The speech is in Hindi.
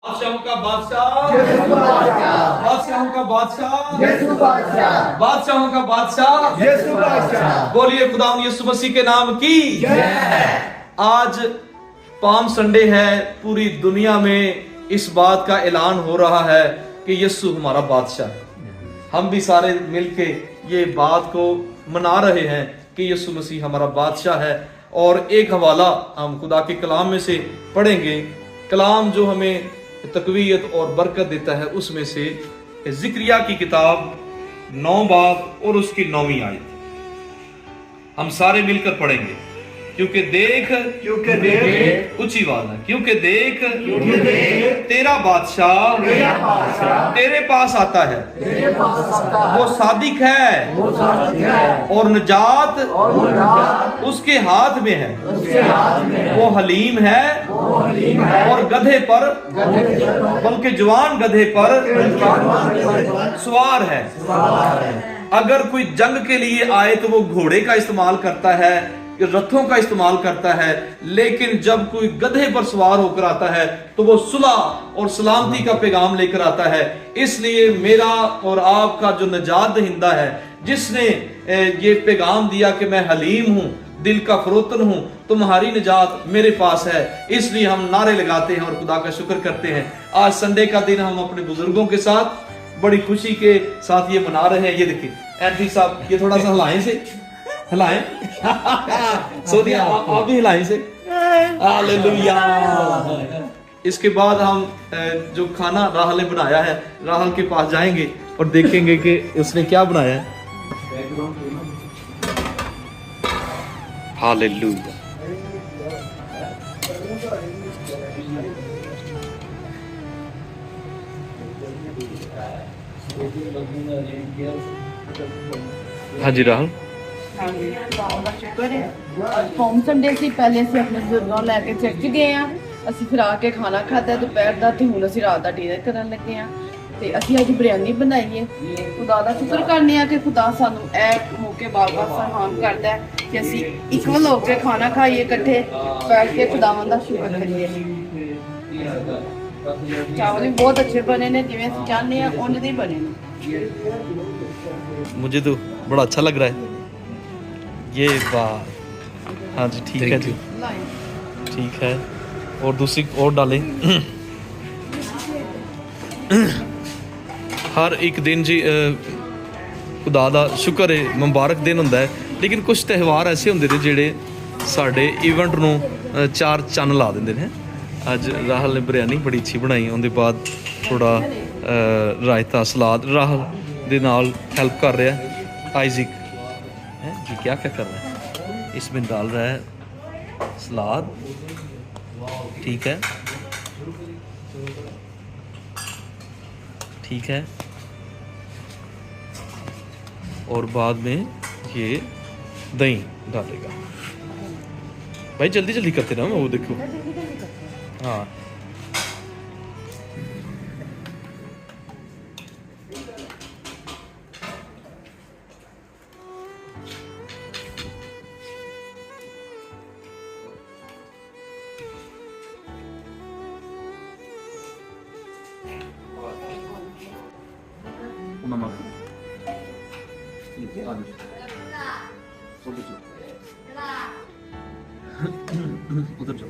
बादशाहों का बादशाह, बादशाहों का बादशाह, बादशाहों का बादशाह। बोलिए खुदा यीशु मसीह के नाम की। आज पाम संडे है। पूरी दुनिया में इस बात का ऐलान हो रहा है कि यीशु हमारा बादशाह है। हम भी सारे मिलके ये बात को मना रहे हैं कि यीशु मसीह हमारा बादशाह है। और एक हवाला हम खुदा के कलाम में से पढ़ेंगे। कलाम जो हमें तकवीयत और बरकत देता है, उसमें से जिक्रिया की किताब 9 बाब और उसकी 9वीं आयत हम सारे मिलकर पढ़ेंगे। क्योंकि देख ऊंची आवाज है, क्योंकि देख तेरा बादशाह तेरे पास आता है। वो सादिक है और निजात उसके हाथ में है। वो हलीम है और गधे पर, बल्कि जवान गधे पर सवार है। अगर कोई जंग के लिए आए तो वो घोड़े का इस्तेमाल करता है, रथों का इस्तेमाल करता है। लेकिन जब कोई गधे पर सवार होकर आता है तो वो सुलह और सलामती का पैगाम लेकर आता है। इसलिए मेरा और आपका जो निजात दहिंदा है, जिसने ये पैगाम दिया कि मैं हलीम हूं, दिल का फरोतन हूं, तुम्हारी निजात मेरे पास है, इसलिए हम नारे लगाते हैं और खुदा का शुक्र करते हैं। आज संडे का दिन हम अपने बुजुर्गों के साथ बड़ी खुशी के साथ ये मना रहे हैं। ये देखिए एंटी साहब, ये थोड़ा सा हिलाएं से, हिलाएं सोनिया आप भी हिलाएं से। हालेलुया। इसके बाद हम जो खाना राहल ने बनाया है, राहल के पास जाएंगे और देखेंगे कि उसने क्या बनाया है। हालेलुया। हाँ जी राहुल। होम संडे से पहले ਅਸੀਂ ਆਪਣੇ ਬਜ਼ੁਰਗਾਂ ਨੂੰ ਲੈ ਕੇ ਚਰਚ ਗਏ ਆ। ਅਸੀਂ ਫਿਰ ਆ ਕੇ ਖਾਣਾ ਖਾਧਾ ਦੁਪਹਿਰ ਦਾ, ਤੇ ਹੁਣ ਅਸੀਂ ਰਾਤ ਦਾ ਡਿਨਰ ਕਰਨ ਲੱਗੇ ਆ। ਤੇ ਅਸੀਂ ਅੱਜ ਬਿਰਿਆਨੀ ਬਣਾਈ ਹੈ। ਖੁਦਾ ਦਾ ਸ਼ੁਕਰ ਕਰਨੇ ਆ ਕਿ ਖੁਦਾ ਸਾਨੂੰ ਇਹ ਮੌਕੇ ਬਾਰ-ਬਾਰ ਸਹਾਮ ਕਰਦਾ ਹੈ ਕਿ ਅਸੀਂ ਇਕਵਲ ਹੋ ਕੇ ਖਾਣਾ ਖਾਈਏ, ਇਕੱਠੇ ਬੈਠ ਕੇ ਖੁਦਾਵੰਦ ਦਾ ਸ਼ੁਕਰ ਕਰੀਏ। ਚਾਵਲ ਵੀ ਬਹੁਤ ਅੱਛੇ ਬਣੇ ਨੇ, ਜਿਵੇਂ ਅਸੀਂ ਚਾਹੁੰਦੇ ਆ ਉਹਨਾਂ ਦੇ ਬਣੇ ਨੇ। मुझे तो बड़ा अच्छा लग रहा है ये बात। हाँ जी ठीक है जी, ठीक है। और दूसरी और डालें। हर एक दिन जी खुदा दा शुक्र है, मुबारक दिन हुंदा है। लेकिन कुछ त्यौहार ऐसे हुंदे ने जिहड़े साडे इवेंट नूं चार चन्न ला दिंदे ने। अज राहल ने बिरयानी बड़ी अच्छी बनाई, उहदे बाद थोड़ा रायता सलाद राहल दे नाल हेल्प कर रहा है। आइजिक है जी, क्या क्या कर रहा है, इसमें डाल रहा है सलाद, ठीक है ठीक है। और बाद में ये दही डालेगा। भाई जल्दी जल्दी करते ना, वो देखो। हाँ उधर जाओ।